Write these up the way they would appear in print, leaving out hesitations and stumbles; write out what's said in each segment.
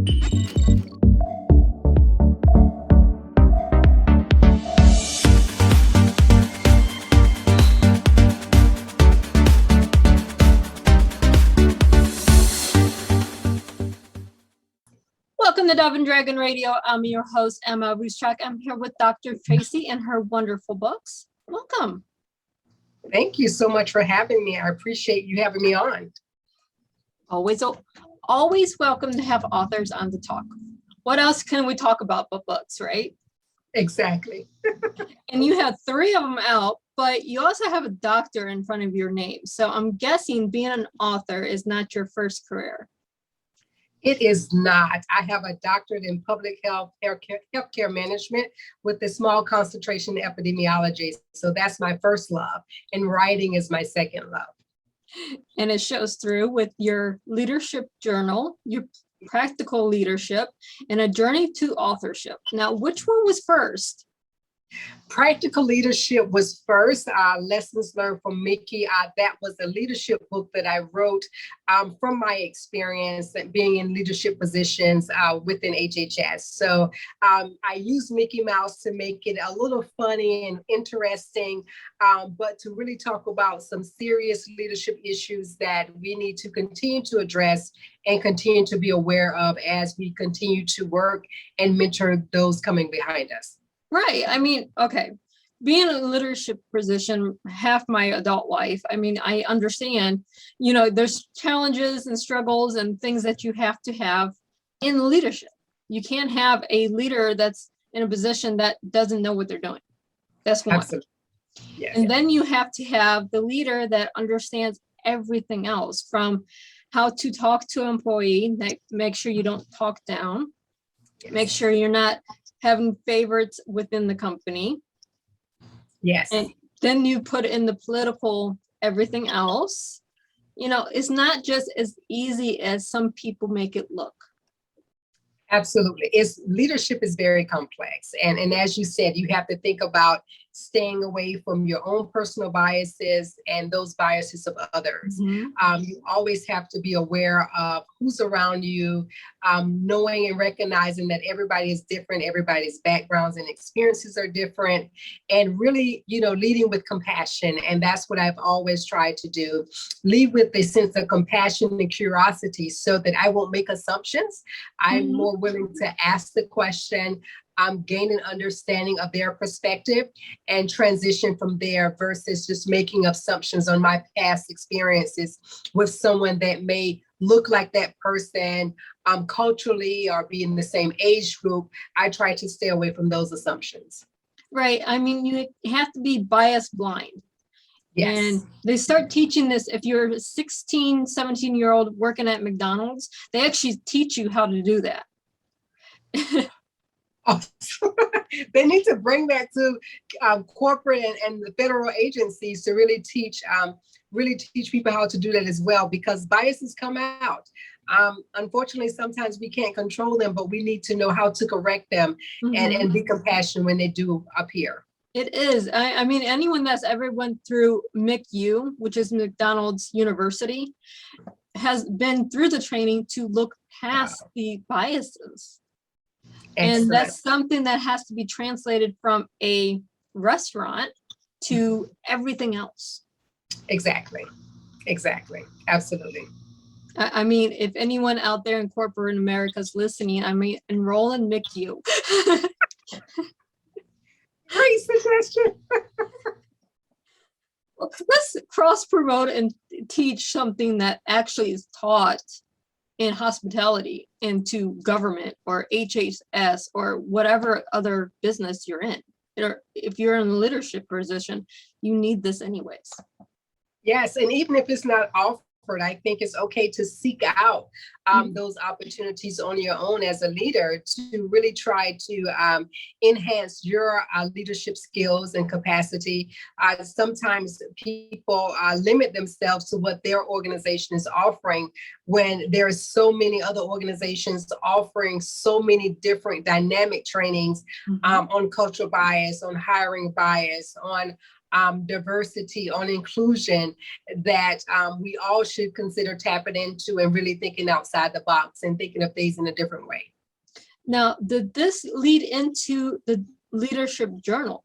Welcome to Dove and Dragon Radio. I'm your host, M.L.Ruscsak. I'm here with Dr. Tracy and her wonderful books. Welcome. Thank you so much for having me. I appreciate you having me on. Always welcome to have authors on the talk. What else can we talk about but books, right? Exactly. And you have 3 of them out, but you also have a doctor in front of your name. So I'm guessing being an author is not your first career. It is not. I have a doctorate in public health, healthcare management with a small concentration in epidemiology. So that's my first love, and writing is my second love. And it shows through with your leadership journal, your practical leadership, and a journey to authorship. Now, which one was first? Practical leadership was first. Lessons learned from Mickey. That was a leadership book that I wrote from my experience being in leadership positions within HHS. So I used Mickey Mouse to make it a little funny and interesting, but to really talk about some serious leadership issues that we need to continue to address and continue to be aware of as we continue to work and mentor those coming behind us. Right. I mean, okay, being in a leadership position half my adult life, I mean, I understand, there's challenges and struggles and things that you have to have in leadership. You can't have a leader that's in a position that doesn't know what they're doing. That's one. Absolutely. Yes. And then you have to have the leader that understands everything else, from how to talk to an employee, make sure you don't talk down, make sure you're not having favorites within the company. Yes. And then you put in the political everything else. It's not just as easy as some people make it look. Absolutely. Leadership is very complex. And as you said, you have to think about staying away from your own personal biases and those biases of others. Mm-hmm. You always have to be aware of who's around you, knowing and recognizing that everybody is different, everybody's backgrounds and experiences are different, and really, leading with compassion. And that's what I've always tried to do. Lead with a sense of compassion and curiosity so that I won't make assumptions. I'm Mm-hmm. more willing to ask the question, gain an understanding of their perspective and transition from there versus just making assumptions on my past experiences with someone that may look like that person culturally or be in the same age group. I try to stay away from those assumptions. Right. I mean, you have to be bias blind. Yes. And they start teaching this if you're a 16, 17-year-old working at McDonald's, they actually teach you how to do that. They need to bring that to corporate and the federal agencies to really teach people how to do that as well, because biases come out. Unfortunately, sometimes we can't control them, but we need to know how to correct them. Mm-hmm. and be compassionate when they do appear. It is. I mean, anyone that's ever went through MCU, which is McDonald's University, has been through the training to look past the biases. Excellent. And that's something that has to be translated from a restaurant to everything else. Exactly. Absolutely. I mean, if anyone out there in corporate America is listening, I mean, enroll in MCU. Great suggestion. Well, let's cross promote and teach something that actually is taught in hospitality into government or HHS or whatever other business you're in. Or if you're in a leadership position, you need this anyways. Yes, and even if it's not offered, I think it's okay to seek out those opportunities on your own as a leader to really try to enhance your leadership skills and capacity. Sometimes people limit themselves to what their organization is offering when there are so many other organizations offering so many different dynamic trainings on cultural bias, on hiring bias, on diversity, on inclusion that we all should consider tapping into and really thinking outside the box and thinking of things in a different way. Now, did this lead into the leadership journal?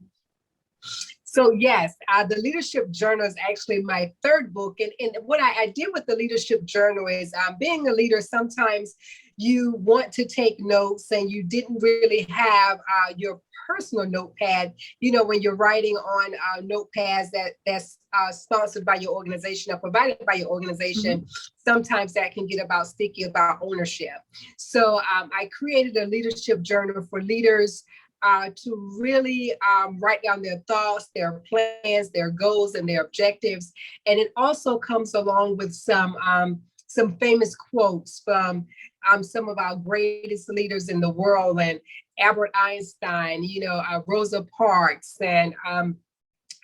So yes, the leadership journal is actually my third book. And what I did with the leadership journal is being a leader, sometimes you want to take notes and you didn't really have your personal notepad, when you're writing on notepads that's sponsored by your organization or provided by your organization, sometimes that can get about sticky about ownership. So I created a leadership journal for leaders to really write down their thoughts, their plans, their goals, and their objectives. And it also comes along with some famous quotes from some of our greatest leaders in the world, and Albert Einstein, Rosa Parks, and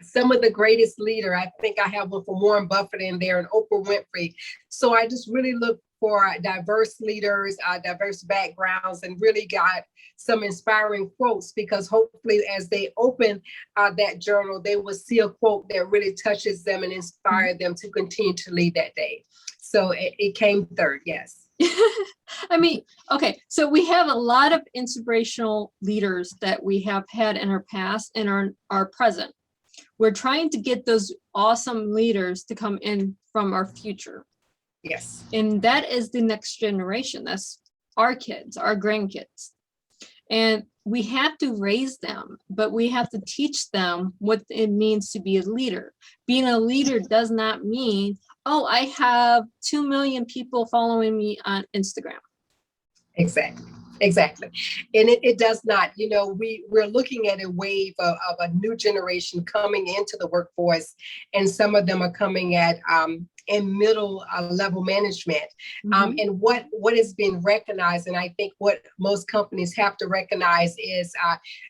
some of the greatest leader. I think I have one from Warren Buffett in there and Oprah Winfrey. So I just really look for diverse leaders, diverse backgrounds, and really got some inspiring quotes, because hopefully as they open that journal, they will see a quote that really touches them and inspire them to continue to lead that day. So it came third, yes. I mean, okay, so we have a lot of inspirational leaders that we have had in our past and our present. We're trying to get those awesome leaders to come in from our future. Yes. And that is the next generation. That's our kids, our grandkids. And we have to raise them, but we have to teach them what it means to be a leader. Being a leader does not mean, oh, I have 2 million people following me on Instagram. Exactly. And it does not, we're looking at a wave of a new generation coming into the workforce, and some of them are coming at in middle level management. And what is being recognized, and I think what most companies have to recognize, is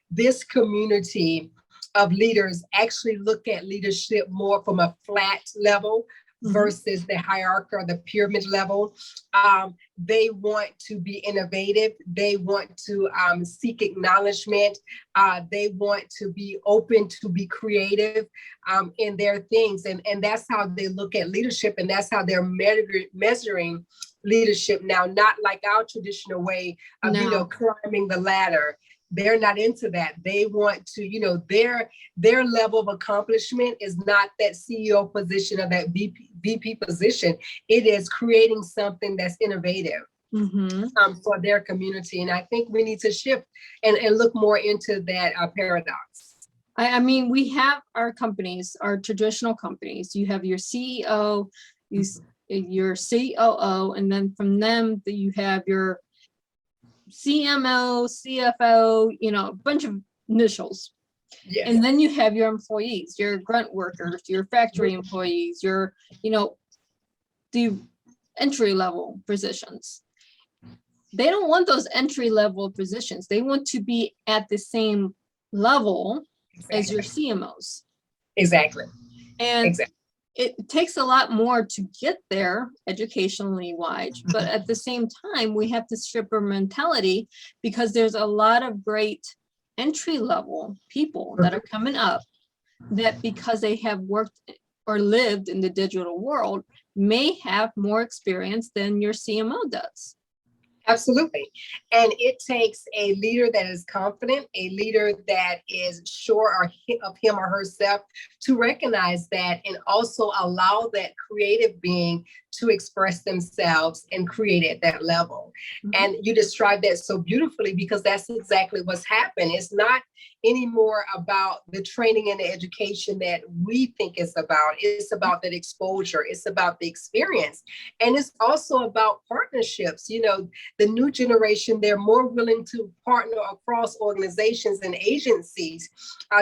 this community of leaders actually look at leadership more from a flat level versus the hierarchy or the pyramid level. They want to be innovative. They want to seek acknowledgement. They want to be open to be creative in their things. And that's how they look at leadership. And that's how they're measuring leadership now, not like our traditional way of, climbing the ladder. They're not into that. They want to, their level of accomplishment is not that CEO position or that VP position. It is creating something that's innovative for their community. And I think we need to shift and look more into that paradox. I mean, we have our companies, our traditional companies. You have your CEO, your COO, and then from them you have your CMO, CFO, a bunch of initials. Yes. And then you have your employees, your grunt workers, your factory employees, your, the entry level positions. They don't want those entry level positions. They want to be at the same level as your CMOs. Exactly. And it takes a lot more to get there educationally wise, but at the same time, we have to strip our mentality, because there's a lot of great entry level people that are coming up that, because they have worked or lived in the digital world, may have more experience than your CMO does. Absolutely. And it takes a leader that is confident, a leader that is sure of him or herself, to recognize that and also allow that creative being to express themselves and create at that level. And you described that so beautifully, because that's exactly what's happened. It's not anymore about the training and the education that we think it's about. It's about that exposure. It's about the experience. And it's also about partnerships. The new generation, they're more willing to partner across organizations and agencies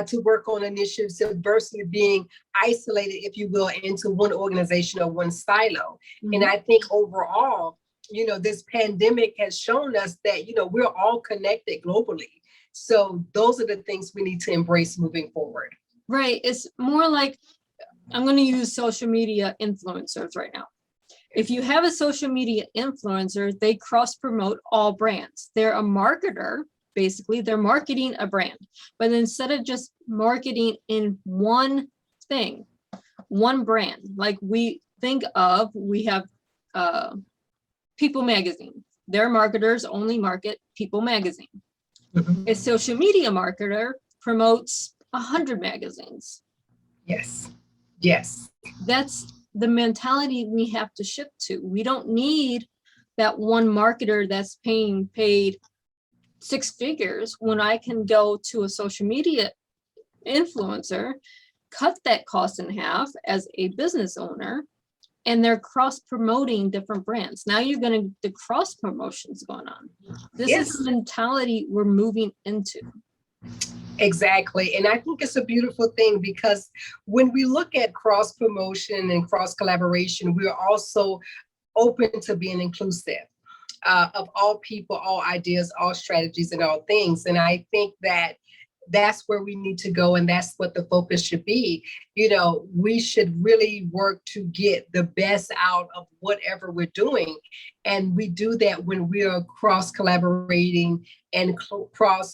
to work on initiatives versus being isolated, if you will, into one organization or one silo. And I think overall, this pandemic has shown us that, we're all connected globally. So those are the things we need to embrace moving forward. Right. It's more like, I'm going to use social media influencers right now. If you have a social media influencer, they cross promote all brands. They're a marketer, basically. They're marketing a brand. But instead of just marketing in one thing, one brand. Like we have People Magazine. Their marketers only market People Magazine. Mhm. A social media marketer promotes 100 magazines. Yes. Yes. That's the mentality we have to shift to. We don't need that one marketer that's paid 6 figures when I can go to a social media influencer, cut that cost in half as a business owner, and they're cross promoting different brands. Now you're going to the cross promotions going on. This is Yes. the mentality we're moving into. Exactly. And I think it's a beautiful thing because when we look at cross promotion and cross collaboration, we're also open to being inclusive of all people, all ideas, all strategies, and all things. And I think that that's where we need to go, and that's what the focus should be. You know, we should really work to get the best out of whatever we're doing, and we do that when we are cross collaborating and cross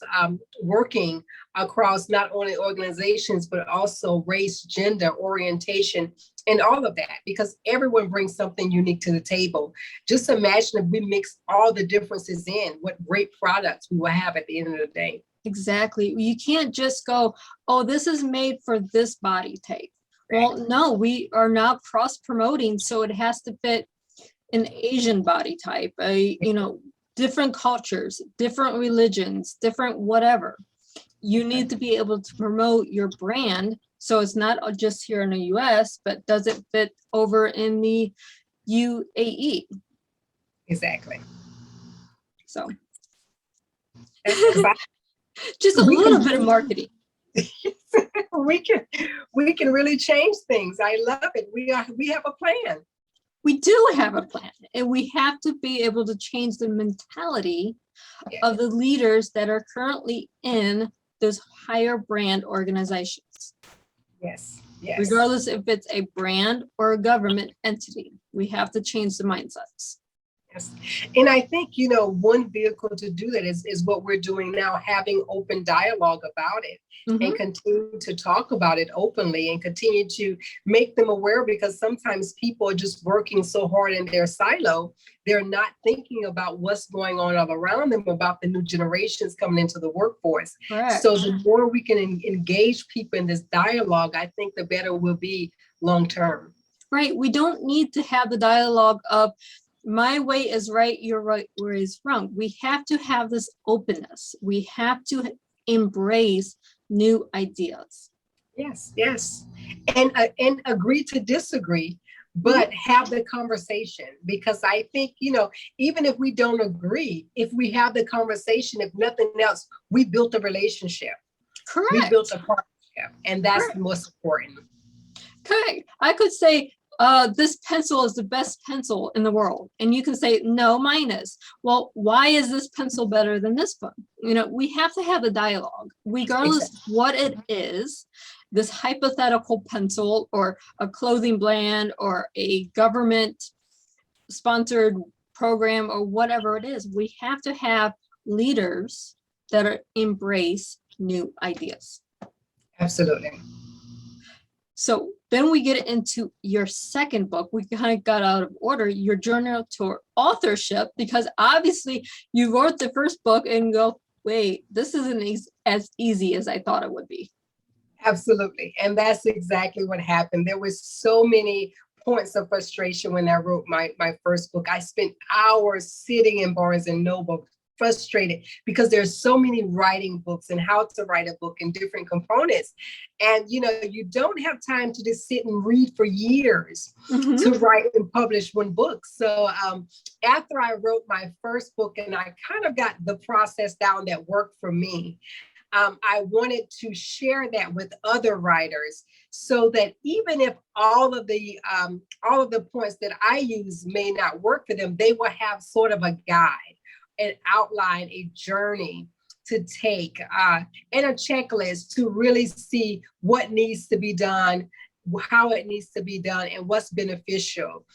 working across not only organizations but also race, gender, orientation, and all of that, because everyone brings something unique to the table. Just imagine if we mix all the differences in, what great products we will have at the end of the day. Exactly. You can't just go, oh, this is made for this body type. Well, no, we are now cross promoting, so it has to fit an Asian body type, different cultures, different religions, different whatever. You need to be able to promote your brand, so it's not just here in the US, but does it fit over in the UAE? Exactly. So That's just a little bit of marketing. we can really change things. I love it. We have a plan. We do have a plan, and we have to be able to change the mentality of the leaders that are currently in those higher brand organizations. Yes. Yes. Regardless if it's a brand or a government entity, we have to change the mindsets. Yes. And I think, one vehicle to do that is what we're doing now, having open dialogue about it and continue to talk about it openly and continue to make them aware, because sometimes people are just working so hard in their silo. They're not thinking about what's going on all around them, about the new generations coming into the workforce. Correct. So the more we can engage people in this dialogue, I think the better we'll be long term. Right. We don't need to have the dialogue of my way is right, your right way is wrong. We have to have this openness. We have to embrace new ideas. Yes, yes. And agree to disagree, but have the conversation, because I think, even if we don't agree, if we have the conversation, if nothing else, we built a relationship. Correct. We built a partnership, and that's the most important. Correct. I could say, this pencil is the best pencil in the world. And you can say, no, mine is. Well, why is this pencil better than this one? We have to have a dialogue, regardless of what it is, this hypothetical pencil or a clothing brand or a government sponsored program or whatever it is. We have to have leaders that embrace new ideas. Absolutely. So then we get into your second book. We kind of got out of order, your journey to authorship, because obviously you wrote the first book and go, wait, this isn't as easy as I thought it would be. Absolutely. And that's exactly what happened. There was so many points of frustration when I wrote my first book. I spent hours sitting in Barnes and Noble, frustrated, because there's so many writing books and how to write a book and different components. And, you don't have time to just sit and read for years to write and publish one book. So after I wrote my first book and I kind of got the process down that worked for me, I wanted to share that with other writers, so that even if all of the points that I use may not work for them, they will have sort of a guide, an outline, a journey to take, and a checklist to really see what needs to be done, how it needs to be done, and what's beneficial.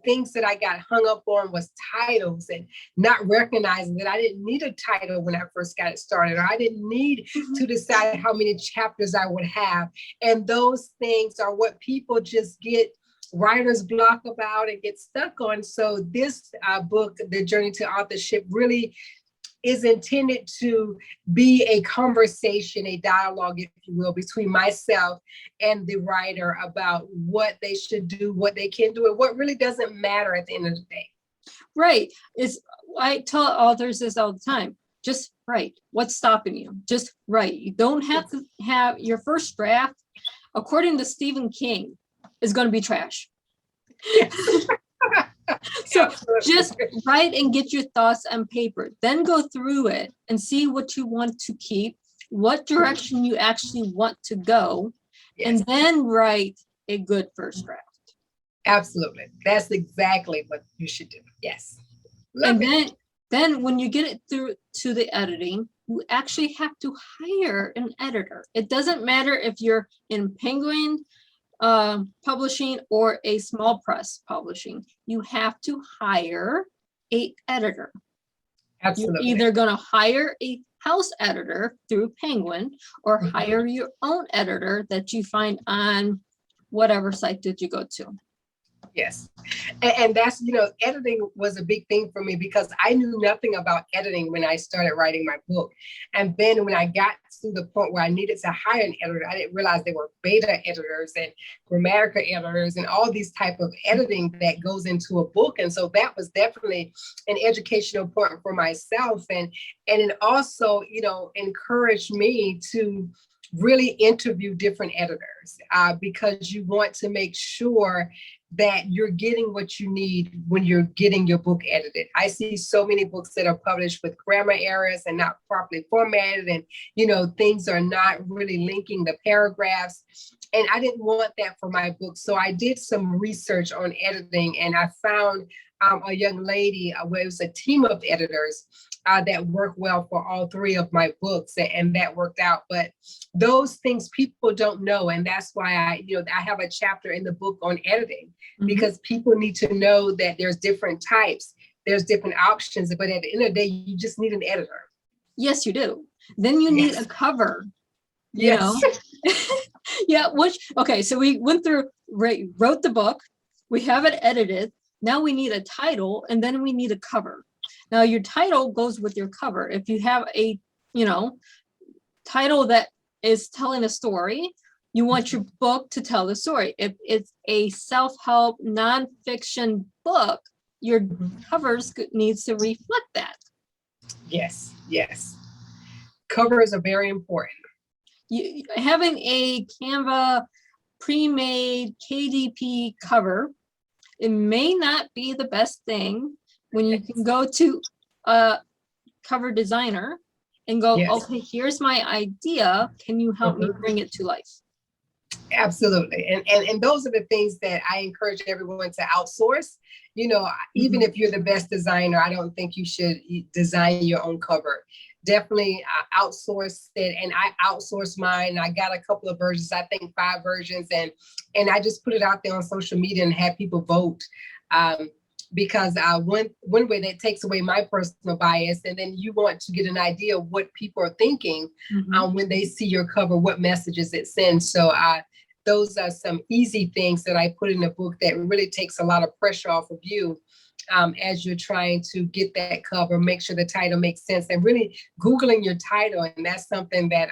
things that I got hung up on was titles and not recognizing that I didn't need a title when I first got it started, or I didn't need to decide how many chapters I would have. And those things are what people just get writer's block about and get stuck on. So this book, The Journey to Authorship, really is intended to be a conversation, a dialogue, if you will, between myself and the writer about what they should do, what they can do, and what really doesn't matter at the end of the day. Right. I tell authors this all the time. Just write. What's stopping you? Just write. You don't have to have your first draft, according to Stephen King, is going to be trash. So just write and get your thoughts on paper, then go through it and see what you want to keep, what direction you actually want to go, and then write a good first draft. Absolutely. That's exactly what you should do. Yes. And then when you get it through to the editing, you actually have to hire an editor. It doesn't matter if you're in Penguin publishing or a small press publishing. You have to hire an editor. Absolutely. You're either going to hire a house editor through Penguin or hire your own editor that you find on whatever site did you go to. Yes. And that's, editing was a big thing for me because I knew nothing about editing when I started writing my book. And then when I got to the point where I needed to hire an editor, I didn't realize there were beta editors and grammatical editors and all these type of editing that goes into a book. And so that was definitely an educational point for myself. And it also, encouraged me to really interview different editors because you want to make sure that you're getting what you need when you're getting your book edited. I see so many books that are published with grammar errors and not properly formatted, and things are not really linking the paragraphs. And I didn't want that for my book. So I did some research on editing, and I found a young lady, it was a team of editors that work well for all three of my books, and that worked out. But those things people don't know, and that's why I have a chapter in the book on editing, because people need to know that there's different types, there's different options, but at the end of the day, you just need an editor. Yes, you do. Then you need a cover. Yes. Yeah. Okay. So we went through, wrote the book, we have it edited. Now we need a title, and then we need a cover. Now your title goes with your cover. If you have a, title that is telling a story, you want your book to tell the story. If it's a self-help nonfiction book, your covers needs to reflect that. Yes. Covers are very important. Having a Canva pre-made KDP cover, it may not be the best thing when you can go to a cover designer and go, okay, here's my idea. Can you help me bring it to life? Absolutely. And those are the things that I encourage everyone to outsource. Even if you're the best designer, I don't think you should design your own cover. Definitely outsource it. And I outsourced mine. I got a couple of versions, I think 5 versions. And I just put it out there on social media and had people vote. Because one way that takes away my personal bias, and then you want to get an idea of what people are thinking when they see your cover, what messages it sends. So those are some easy things that I put in the book that really takes a lot of pressure off of you as you're trying to get that cover, make sure the title makes sense, and really Googling your title. And that's something that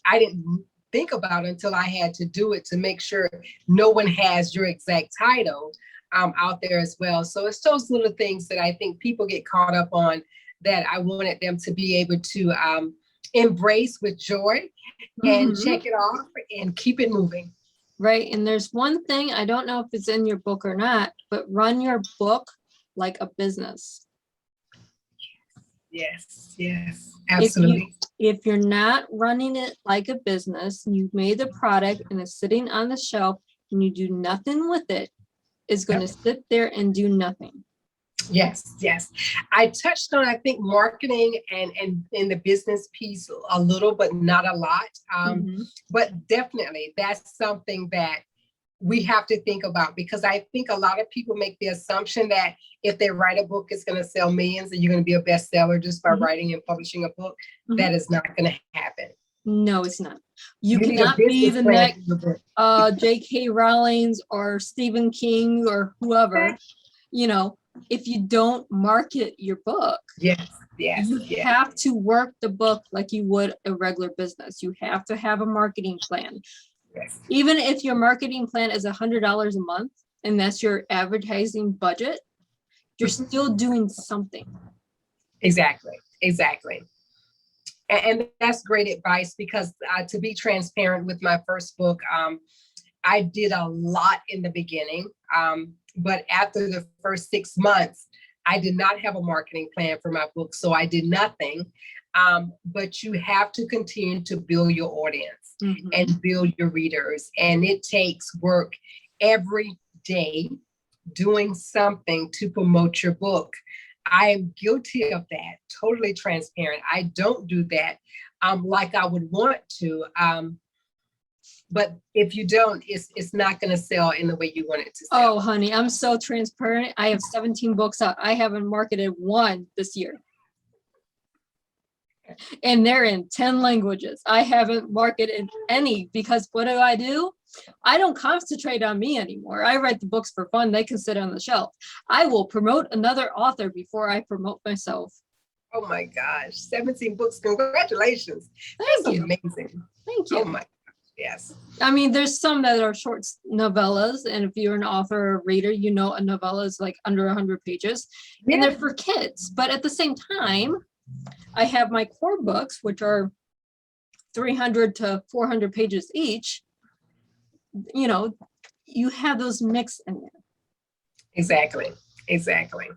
I didn't think about until I had to do it, to make sure no one has your exact title out there as well. So it's those little things that I think people get caught up on that I wanted them to be able to embrace with joy and check it off and keep it moving. Right. And there's one thing, I don't know if it's in your book or not, but run your book like a business. Yes, absolutely. If you're not running it like a business, you've made the product and it's sitting on the shelf and you do nothing with it, it's going to sit there and do nothing. Yes. I touched on, I think, marketing and in the business piece a little, but not a lot. But definitely that's something that we have to think about, because I think a lot of people make the assumption that if they write a book, it's going to sell millions and you're going to be a bestseller just by writing and publishing a book. That is not going to happen. No, it's not. You need a cannot be business the plan next for your book. J.K. Rowling's or Stephen King or whoever, you know, if you don't market your book. Yes, yes, You yes. have to work the book like you would a regular business. You have to have a marketing plan. Yes. Even if your marketing plan is $100 a month and that's your advertising budget, you're still doing something. Exactly, exactly. And that's great advice, because to be transparent with my first book, I did a lot in the beginning, but after the first 6 months, I did not have a marketing plan for my book, so I did nothing. But you have to continue to build your audience and build your readers. And it takes work every day doing something to promote your book. I am guilty of that, totally transparent. I don't do that like I would want to. But if you don't, it's not going to sell in the way you want it to sell. Oh, honey, I'm so transparent. I have 17 books out. I haven't marketed one this year. And they're in 10 languages. I haven't marketed any, because what do? I don't concentrate on me anymore. I write the books for fun. They can sit on the shelf. I will promote another author before I promote myself. Oh my gosh, 17 books. Congratulations. Thank That's you. amazing. Thank you. Oh my, yes. I mean, there's some that are short novellas. And if you're an author or reader, you know a novella is like under 100 pages. Yeah. And they're for kids. But at the same time, I have my core books, which are 300 to 400 pages each. You know, you have those mixed in there. Exactly. Exactly.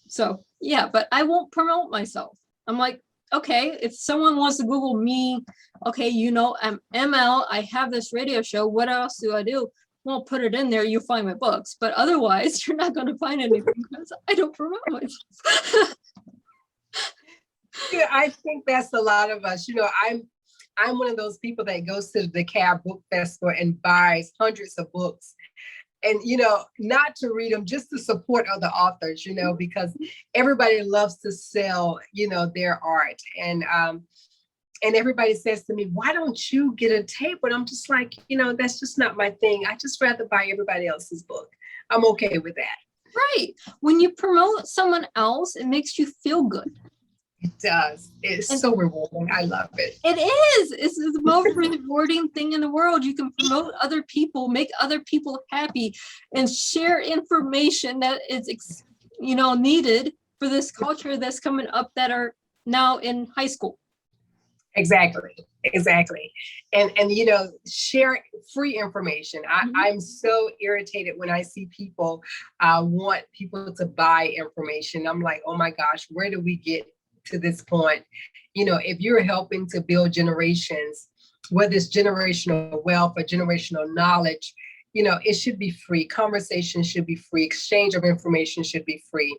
So yeah, but I won't promote myself. I'm like, okay, if someone wants to Google me, okay, you know, I'm ML, I have this radio show. What else do I do? Well, put it in there, you'll find my books. But otherwise, you're not going to find anything because I don't promote myself. Yeah, I think that's a lot of us. You know, I'm one of those people that goes to the Cab Book Festival and buys hundreds of books. And, you know, not to read them, just to support other authors, you know, because everybody loves to sell, you know, their art. And everybody says to me, why don't you get a tape? And I'm just like, you know, that's just not my thing. I just rather buy everybody else's book. I'm okay with that. Right. When you promote someone else, it makes you feel good. It does. It's so rewarding. I love it. It is. It's the most rewarding thing in the world. You can promote other people, make other people happy, and share information that is, you know, needed for this culture that's coming up that are now in high school. Exactly. Exactly. And you know, share free information. I'm so irritated when I see people want people to buy information. I'm like, oh my gosh, where do we get to this point? You know, if you're helping to build generations, whether it's generational wealth or generational knowledge, you know, it should be free. Conversation should be free. Exchange of information should be free.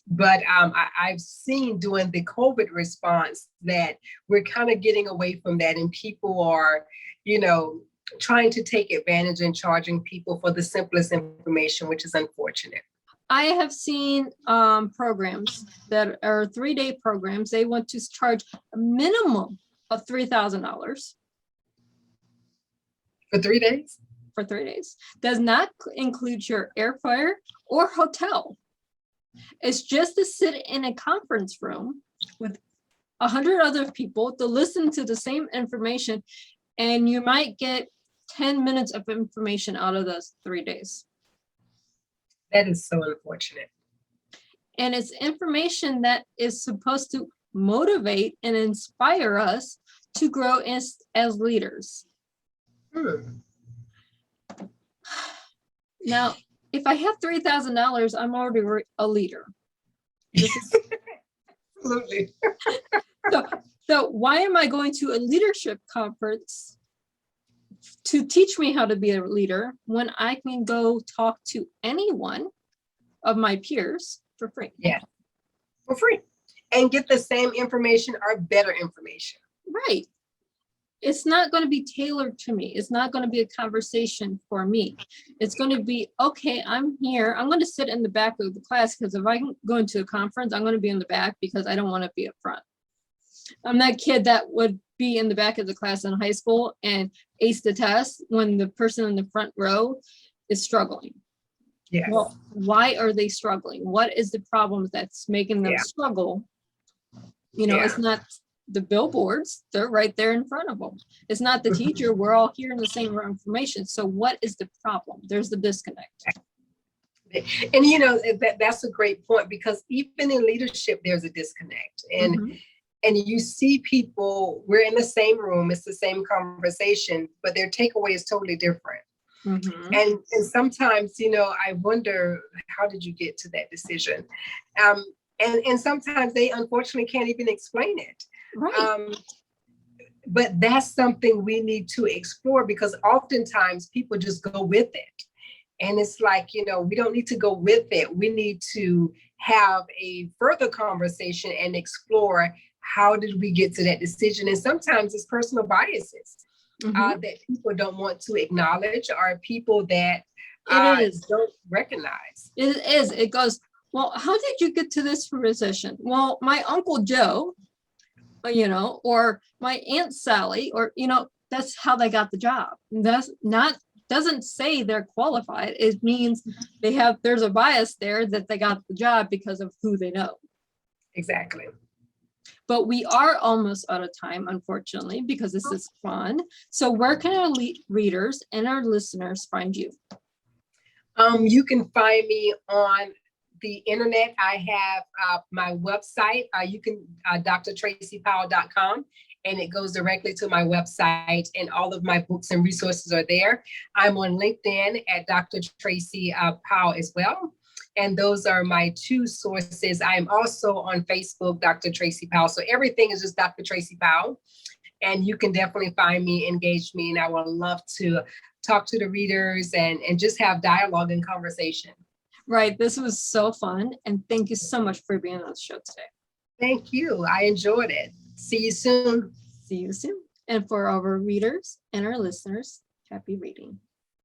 But I've seen during the COVID response that we're kind of getting away from that, and people are, you know, trying to take advantage and charging people for the simplest information, which is unfortunate. I have seen programs that are 3-day programs. They want to charge a minimum of $3,000 for 3 days. For 3 days. Does not include your airfare or hotel. It's just to sit in a conference room with 100 other people to listen to the same information, and you might get 10 minutes of information out of those 3 days. That is so unfortunate. And it's information that is supposed to motivate and inspire us to grow as leaders. Now, if I have $3,000, I'm already a leader. Absolutely. So why am I going to a leadership conference to teach me how to be a leader when I can go talk to anyone of my peers for free? Yeah, for free. And get the same information or better information. Right. it's not going to be tailored to me. It's not going to be a conversation for me. It's going to be, okay, I'm here. I'm going to sit in the back of the class because if I can go into a conference, I'm going to be in the back because I don't want to be up front. I'm that kid that would be in the back of the class in high school and ace the test when the person in the front row is struggling. Yes. Well, why are they struggling? What is the problem that's making them struggle? You know, it's not the billboards, they're right there in front of them. It's not the teacher, we're all hearing the same information. So what is the problem? There's the disconnect. And you know, that's a great point, because even in leadership, there's a disconnect. And and you see people, we're in the same room, it's the same conversation, but their takeaway is totally different. And sometimes, you know, I wonder, how did you get to that decision? And sometimes they unfortunately can't even explain it. Right. But that's something we need to explore, because oftentimes people just go with it. And it's like, you know, we don't need to go with it. We need to have a further conversation and explore, how did we get to that decision? And sometimes it's personal biases that people don't want to acknowledge, or people that don't recognize. It is. It goes, well, how did you get to this position? Well, my Uncle Joe, you know, or my Aunt Sally, or, you know, that's how they got the job. That's not, doesn't say they're qualified. It means they have, there's a bias there that they got the job because of who they know. Exactly. But we are almost out of time, unfortunately, because this is fun. So where can our readers and our listeners find you? You can find me on the internet. I have my website. You can drtracypowell.com, and it goes directly to my website, and all of my books and resources are there. I'm on LinkedIn at Dr. Tracy Powell as well. And those are my two sources. I am also on Facebook, Dr. Tracy Powell. So everything is just Dr. Tracy Powell. And you can definitely find me, engage me, and I would love to talk to the readers and just have dialogue and conversation. Right. This was so fun. And thank you so much for being on the show today. Thank you. I enjoyed it. See you soon. See you soon. And for our readers and our listeners, happy reading.